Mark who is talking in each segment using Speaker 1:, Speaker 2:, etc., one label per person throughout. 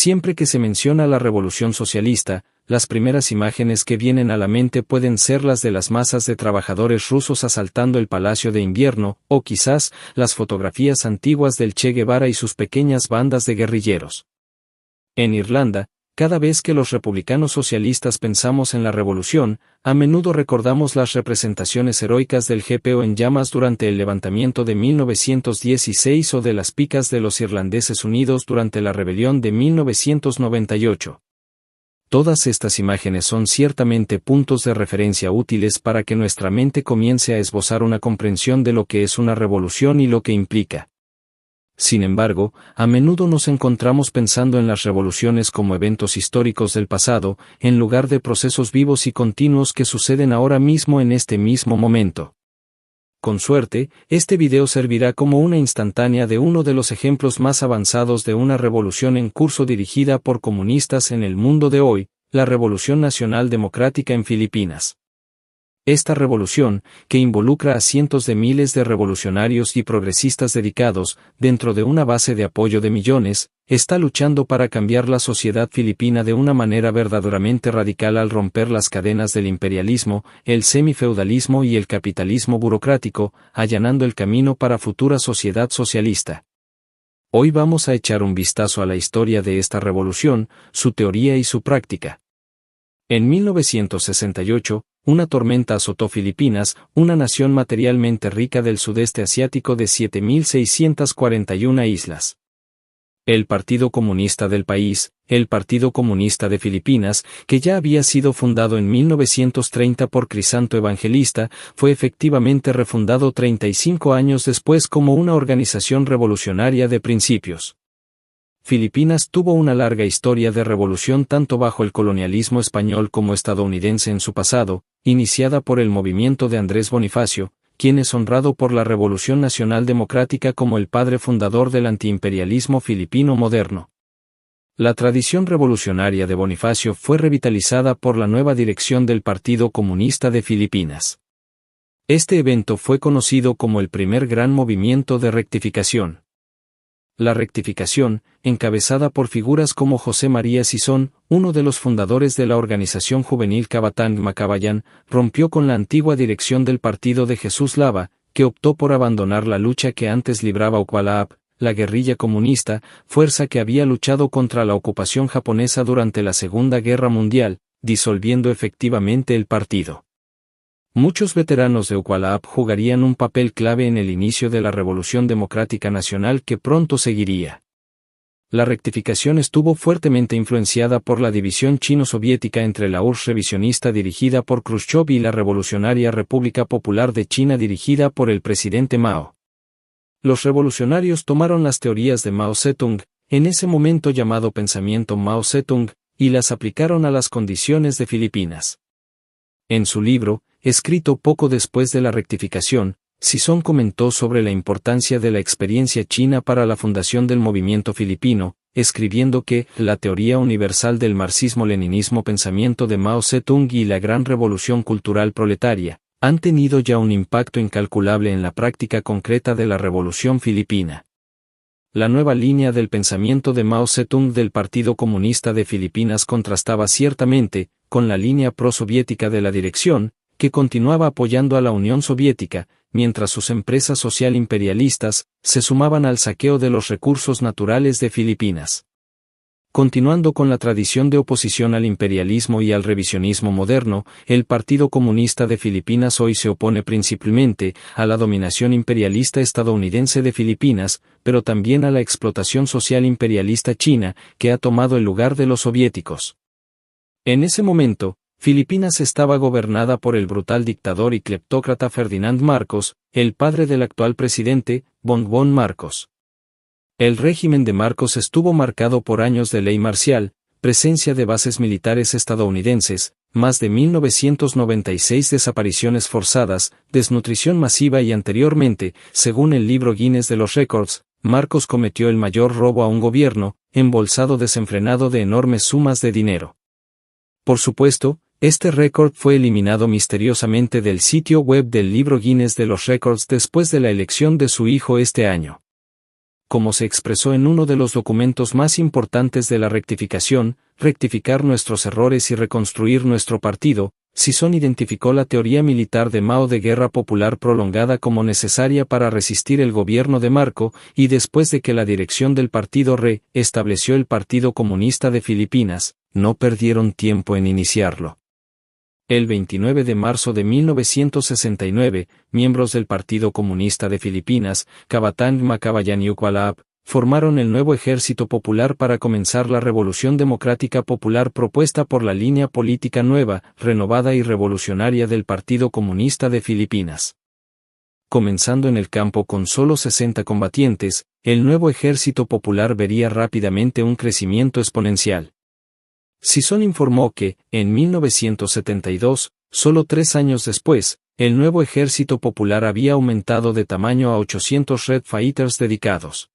Speaker 1: Siempre que se menciona la revolución socialista, las primeras imágenes que vienen a la mente pueden ser las de las masas de trabajadores rusos asaltando el Palacio de Invierno, o quizás, las fotografías antiguas del Che Guevara y sus pequeñas bandas de guerrilleros. En Irlanda, cada vez que los republicanos socialistas pensamos en la revolución, a menudo recordamos las representaciones heroicas del GPO en llamas durante el levantamiento de 1916 o de las picas de los irlandeses unidos durante la rebelión de 1998. Todas estas imágenes son ciertamente puntos de referencia útiles para que nuestra mente comience a esbozar una comprensión de lo que es una revolución y lo que implica. Sin embargo, a menudo nos encontramos pensando en las revoluciones como eventos históricos del pasado, en lugar de procesos vivos y continuos que suceden ahora mismo en este mismo momento. Con suerte, este video servirá como una instantánea de uno de los ejemplos más avanzados de una revolución en curso dirigida por comunistas en el mundo de hoy, la Revolución Nacional Democrática en Filipinas. Esta revolución, que involucra a cientos de miles de revolucionarios y progresistas dedicados, dentro de una base de apoyo de millones, está luchando para cambiar la sociedad filipina de una manera verdaderamente radical al romper las cadenas del imperialismo, el semifeudalismo y el capitalismo burocrático, allanando el camino para futura sociedad socialista. Hoy vamos a echar un vistazo a la historia de esta revolución, su teoría y su práctica. En 1968, una tormenta azotó Filipinas, una nación materialmente rica del sudeste asiático de 7.641 islas. El Partido Comunista del país, el Partido Comunista de Filipinas, que ya había sido fundado en 1930 por Crisanto Evangelista, fue efectivamente refundado 35 años después como una organización revolucionaria de principios. Filipinas tuvo una larga historia de revolución tanto bajo el colonialismo español como estadounidense en su pasado, iniciada por el movimiento de Andrés Bonifacio, quien es honrado por la Revolución Nacional Democrática como el padre fundador del antiimperialismo filipino moderno. La tradición revolucionaria de Bonifacio fue revitalizada por la nueva dirección del Partido Comunista de Filipinas. Este evento fue conocido como el primer gran movimiento de rectificación. La rectificación, encabezada por figuras como José María Sison, uno de los fundadores de la organización juvenil Kabataan Makabayan, rompió con la antigua dirección del partido de Jesús Lava, que optó por abandonar la lucha que antes libraba Ukwalaap, la guerrilla comunista, fuerza que había luchado contra la ocupación japonesa durante la Segunda Guerra Mundial, disolviendo efectivamente el partido. Muchos veteranos de Ukwalaap jugarían un papel clave en el inicio de la Revolución Democrática Nacional que pronto seguiría. La rectificación estuvo fuertemente influenciada por la división chino-soviética entre la URSS revisionista dirigida por Khrushchev y la Revolucionaria República Popular de China dirigida por el presidente Mao. Los revolucionarios tomaron las teorías de Mao Zedong, en ese momento llamado pensamiento Mao Zedong, y las aplicaron a las condiciones de Filipinas. En su libro, escrito poco después de la rectificación, Sison comentó sobre la importancia de la experiencia china para la fundación del movimiento filipino, escribiendo que la teoría universal del marxismo-leninismo pensamiento de Mao Zedong y la gran revolución cultural proletaria, han tenido ya un impacto incalculable en la práctica concreta de la revolución filipina. La nueva línea del pensamiento de Mao Zedong del Partido Comunista de Filipinas contrastaba ciertamente con la línea prosoviética de la dirección, que continuaba apoyando a la Unión Soviética, mientras sus empresas social imperialistas se sumaban al saqueo de los recursos naturales de Filipinas. Continuando con la tradición de oposición al imperialismo y al revisionismo moderno, el Partido Comunista de Filipinas hoy se opone principalmente a la dominación imperialista estadounidense de Filipinas, pero también a la explotación social imperialista china, que ha tomado el lugar de los soviéticos. En ese momento, Filipinas estaba gobernada por el brutal dictador y cleptócrata Ferdinand Marcos, el padre del actual presidente, Bongbong Marcos. El régimen de Marcos estuvo marcado por años de ley marcial, presencia de bases militares estadounidenses, más de 1996 desapariciones forzadas, desnutrición masiva y anteriormente, según el libro Guinness de los Récords, Marcos cometió el mayor robo a un gobierno, embolsado desenfrenado de enormes sumas de dinero. Por supuesto, este récord fue eliminado misteriosamente del sitio web del libro Guinness de los Récords después de la elección de su hijo este año. como se expresó en uno de los documentos más importantes de la rectificación, rectificar nuestros errores y reconstruir nuestro partido. Sison identificó la teoría militar de Mao de guerra popular prolongada como necesaria para resistir el gobierno de Marco, y después de que la dirección del partido estableció el Partido Comunista de Filipinas, no perdieron tiempo en iniciarlo. El 29 de marzo de 1969, miembros del Partido Comunista de Filipinas, Kabataan Makabayan y Ukwalaap, formaron el nuevo Ejército Popular para comenzar la Revolución Democrática Popular propuesta por la línea política nueva, renovada y revolucionaria del Partido Comunista de Filipinas. Comenzando en el campo con solo 60 combatientes, el nuevo Ejército Popular vería rápidamente un crecimiento exponencial. Sison informó que, en 1972, solo 3 años después, el nuevo Ejército Popular había aumentado de tamaño a 800 Red Fighters dedicados.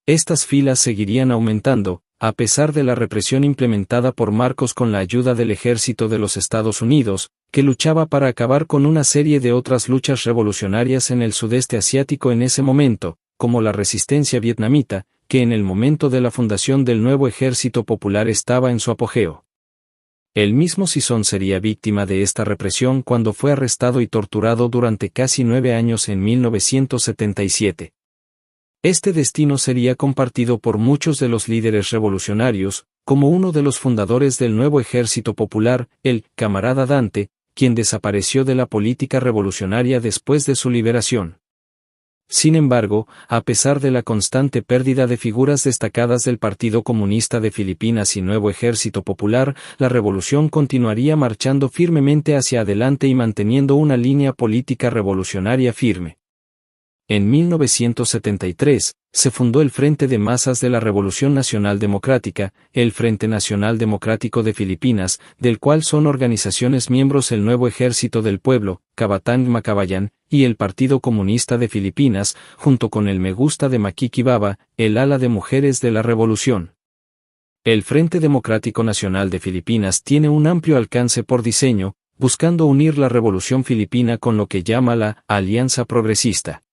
Speaker 1: Estas filas seguirían aumentando, a pesar de la represión implementada por Marcos con la ayuda del ejército de los Estados Unidos, que luchaba para acabar con una serie de otras luchas revolucionarias en el sudeste asiático en ese momento, como la resistencia vietnamita, que en el momento de la fundación del nuevo Ejército Popular estaba en su apogeo. El mismo Sison sería víctima de esta represión cuando fue arrestado y torturado durante casi 9 años en 1977. Este destino sería compartido por muchos de los líderes revolucionarios, como uno de los fundadores del nuevo Ejército Popular, el camarada Dante, quien desapareció de la política revolucionaria después de su liberación. Sin embargo, a pesar de la constante pérdida de figuras destacadas del Partido Comunista de Filipinas y Nuevo Ejército Popular, la revolución continuaría marchando firmemente hacia adelante y manteniendo una línea política revolucionaria firme. En 1973, se fundó el Frente de Masas de la Revolución Nacional Democrática, el Frente Nacional Democrático de Filipinas, del cual son organizaciones miembros el Nuevo Ejército del Pueblo, Kabataan Makabayan, y el Partido Comunista de Filipinas, junto con el Me Gusta de Makikibaba, el ala de mujeres de la revolución. El Frente Democrático Nacional de Filipinas tiene un amplio alcance por diseño, buscando unir la revolución filipina con lo que llama la Alianza Progresista.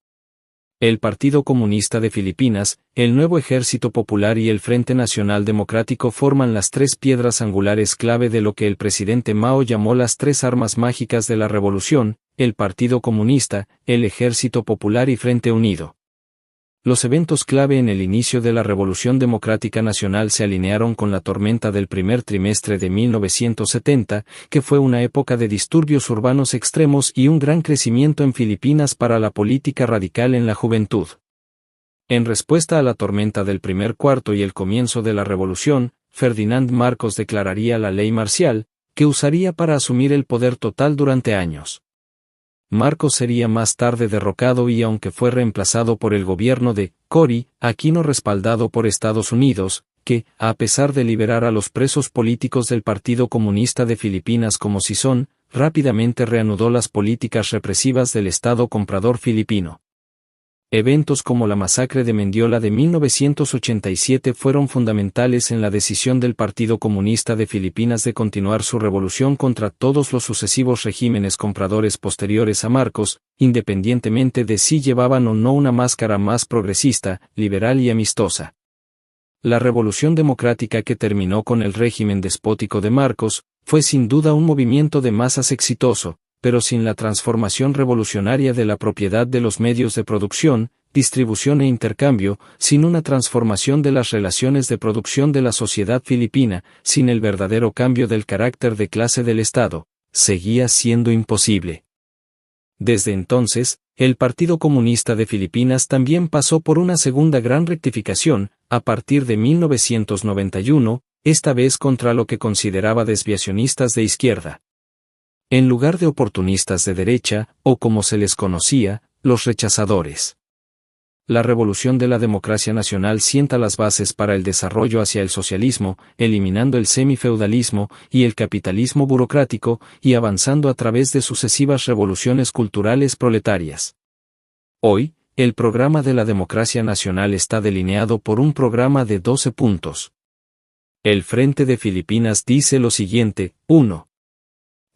Speaker 1: El Partido Comunista de Filipinas, el Nuevo Ejército Popular y el Frente Nacional Democrático forman las 3 piedras angulares clave de lo que el presidente Mao llamó las 3 armas mágicas de la revolución: el Partido Comunista, el Ejército Popular y Frente Unido. Los eventos clave en el inicio de la Revolución Democrática Nacional se alinearon con la tormenta del primer trimestre de 1970, que fue una época de disturbios urbanos extremos y un gran crecimiento en Filipinas para la política radical en la juventud. En respuesta a la tormenta del primer cuarto y el comienzo de la revolución, Ferdinand Marcos declararía la ley marcial, que usaría para asumir el poder total durante años. Marcos sería más tarde derrocado y aunque fue reemplazado por el gobierno de Cory Aquino respaldado por Estados Unidos, que, a pesar de liberar a los presos políticos del Partido Comunista de Filipinas como Sison, rápidamente reanudó las políticas represivas del Estado comprador filipino. Eventos como la masacre de Mendiola de 1987 fueron fundamentales en la decisión del Partido Comunista de Filipinas de continuar su revolución contra todos los sucesivos regímenes compradores posteriores a Marcos, independientemente de si llevaban o no una máscara más progresista, liberal y amistosa. La revolución democrática que terminó con el régimen despótico de Marcos, fue sin duda un movimiento de masas exitoso, pero sin la transformación revolucionaria de la propiedad de los medios de producción, distribución e intercambio, sin una transformación de las relaciones de producción de la sociedad filipina, sin el verdadero cambio del carácter de clase del Estado, seguía siendo imposible. Desde entonces, el Partido Comunista de Filipinas también pasó por una segunda gran rectificación, a partir de 1991, esta vez contra lo que consideraba desviacionistas de izquierda. En lugar de oportunistas de derecha, o como se les conocía, los rechazadores. La revolución de la democracia nacional sienta las bases para el desarrollo hacia el socialismo, eliminando el semifeudalismo y el capitalismo burocrático, y avanzando a través de sucesivas revoluciones culturales proletarias. Hoy, el programa de la democracia nacional está delineado por un programa de 12 puntos. El Frente de Filipinas dice lo siguiente: 1.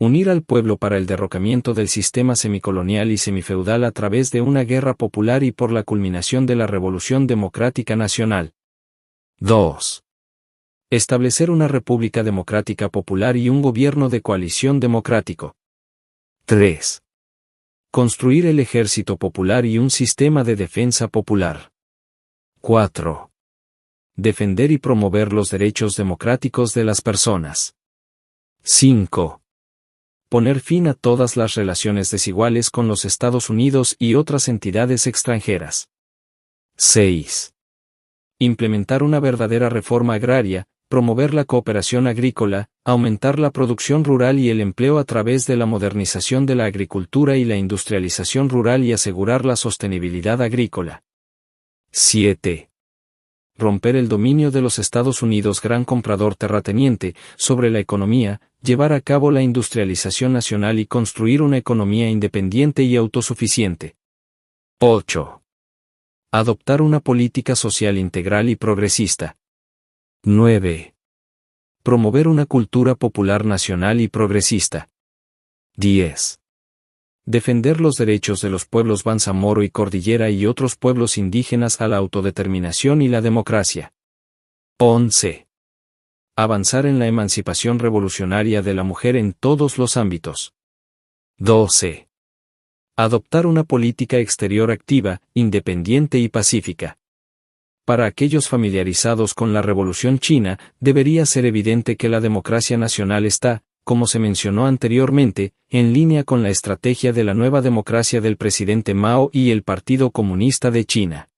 Speaker 1: Unir al pueblo para el derrocamiento del sistema semicolonial y semifeudal a través de una guerra popular y por la culminación de la Revolución Democrática Nacional. 2. Establecer una república democrática popular y un gobierno de coalición democrático. 3. Construir el ejército popular y un sistema de defensa popular. 4. Defender y promover los derechos democráticos de las personas. 5. Poner fin a todas las relaciones desiguales con los Estados Unidos y otras entidades extranjeras. 6. Implementar una verdadera reforma agraria, promover la cooperación agrícola, aumentar la producción rural y el empleo a través de la modernización de la agricultura y la industrialización rural y asegurar la sostenibilidad agrícola. 7. Romper el dominio de los Estados Unidos, gran comprador terrateniente, sobre la economía, llevar a cabo la industrialización nacional y construir una economía independiente y autosuficiente. 8. Adoptar una política social integral y progresista. 9. Promover una cultura popular nacional y progresista. 10. Defender los derechos de los pueblos Bangsamoro y Cordillera y otros pueblos indígenas a la autodeterminación y la democracia. 11. Avanzar en la emancipación revolucionaria de la mujer en todos los ámbitos. 12. Adoptar una política exterior activa, independiente y pacífica. Para aquellos familiarizados con la Revolución China, debería ser evidente que la democracia nacional está, como se mencionó anteriormente, en línea con la estrategia de la nueva democracia del presidente Mao y el Partido Comunista de China.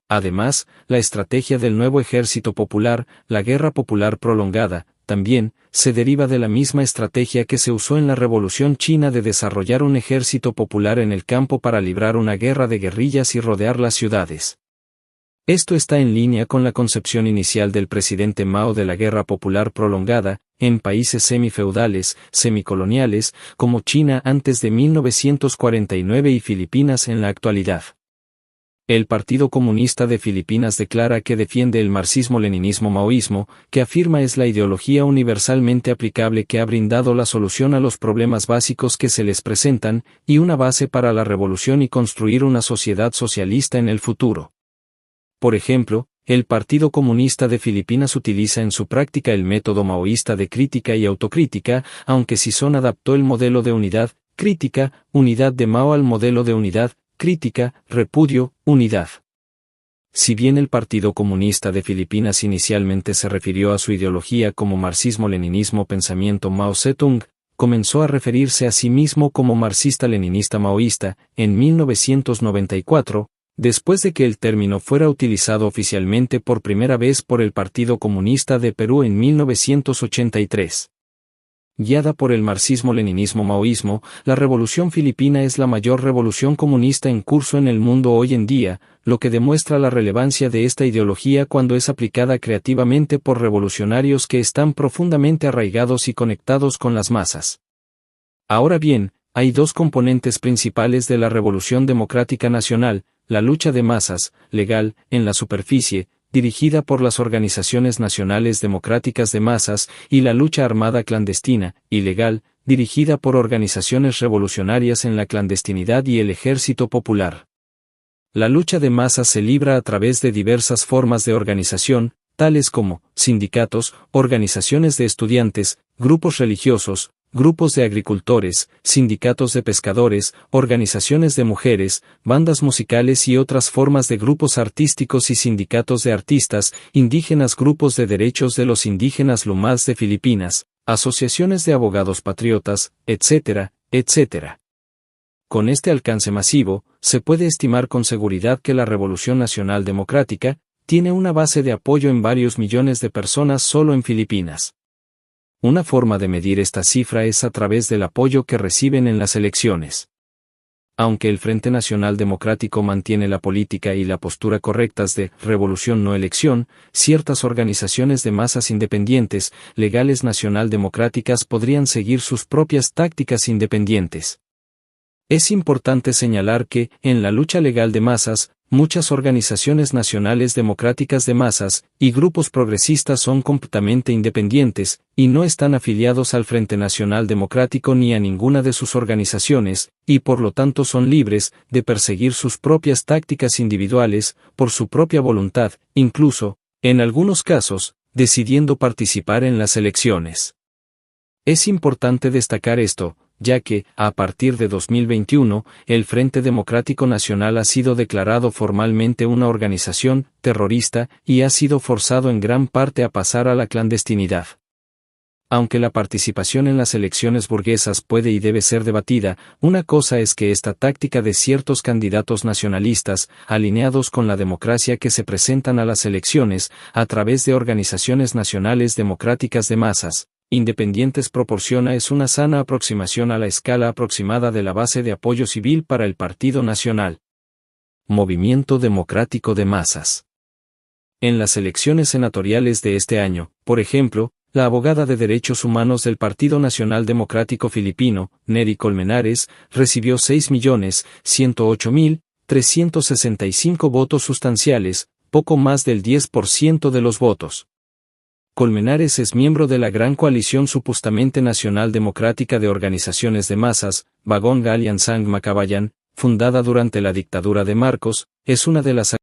Speaker 1: Además, la estrategia del nuevo ejército popular, la guerra popular prolongada, también, se deriva de la misma estrategia que se usó en la Revolución China de desarrollar un ejército popular en el campo para librar una guerra de guerrillas y rodear las ciudades. Esto está en línea con la concepción inicial del presidente Mao de la guerra popular prolongada, en países semifeudales, semicoloniales, como China antes de 1949 y Filipinas en la actualidad. El Partido Comunista de Filipinas declara que defiende el marxismo-leninismo-maoísmo, que afirma es la ideología universalmente aplicable que ha brindado la solución a los problemas básicos que se les presentan, y una base para la revolución y construir una sociedad socialista en el futuro. Por ejemplo, el Partido Comunista de Filipinas utiliza en su práctica el método maoísta de crítica y autocrítica, aunque Sison adaptó el modelo de unidad, crítica, unidad de Mao al modelo de unidad, crítica, repudio, unidad. Si bien el Partido Comunista de Filipinas inicialmente se refirió a su ideología como marxismo-leninismo pensamiento Mao Zedong, comenzó a referirse a sí mismo como marxista-leninista maoísta, en 1994, después de que el término fuera utilizado oficialmente por primera vez por el Partido Comunista de Perú en 1983. Guiada por el marxismo-leninismo-maoísmo, la revolución filipina es la mayor revolución comunista en curso en el mundo hoy en día, lo que demuestra la relevancia de esta ideología cuando es aplicada creativamente por revolucionarios que están profundamente arraigados y conectados con las masas. Ahora bien, hay dos componentes principales de la Revolución Democrática Nacional: la lucha de masas, legal, en la superficie, dirigida por las organizaciones nacionales democráticas de masas, y la lucha armada clandestina, ilegal, dirigida por organizaciones revolucionarias en la clandestinidad y el ejército popular. La lucha de masas se libra a través de diversas formas de organización, tales como sindicatos, organizaciones de estudiantes, grupos religiosos, grupos de agricultores, sindicatos de pescadores, organizaciones de mujeres, bandas musicales y otras formas de grupos artísticos y sindicatos de artistas, indígenas, grupos de derechos de los indígenas Lumás de Filipinas, asociaciones de abogados patriotas, etc., etc. Con este alcance masivo, se puede estimar con seguridad que la Revolución Nacional Democrática tiene una base de apoyo en varios millones de personas solo en Filipinas. Una forma de medir esta cifra es a través del apoyo que reciben en las elecciones. Aunque el Frente Nacional Democrático mantiene la política y la postura correctas de revolución no elección, ciertas organizaciones de masas independientes, legales nacional democráticas podrían seguir sus propias tácticas independientes. Es importante señalar que, en la lucha legal de masas, muchas organizaciones nacionales democráticas de masas y grupos progresistas son completamente independientes, y no están afiliados al Frente Nacional Democrático ni a ninguna de sus organizaciones, y por lo tanto son libres de perseguir sus propias tácticas individuales, por su propia voluntad, incluso, en algunos casos, decidiendo participar en las elecciones. Es importante destacar esto, ya que, a partir de 2021, el Frente Democrático Nacional ha sido declarado formalmente una organización terrorista y ha sido forzado en gran parte a pasar a la clandestinidad. Aunque la participación en las elecciones burguesas puede y debe ser debatida, una cosa es que esta táctica de ciertos candidatos nacionalistas, alineados con la democracia que se presentan a las elecciones, a través de organizaciones nacionales democráticas de masas, independientes proporciona es una sana aproximación a la escala aproximada de la base de apoyo civil para el Partido Nacional. Movimiento Democrático de Masas. En las elecciones senatoriales de este año, por ejemplo, la abogada de derechos humanos del Partido Nacional Democrático Filipino, Neri Colmenares, recibió 6.108.365 votos sustanciales, poco más del 10% de los votos. Colmenares es miembro de la gran coalición supuestamente nacional democrática de organizaciones de masas, Bagong Galian Sang Makabayan, fundada durante la dictadura de Marcos, es una de las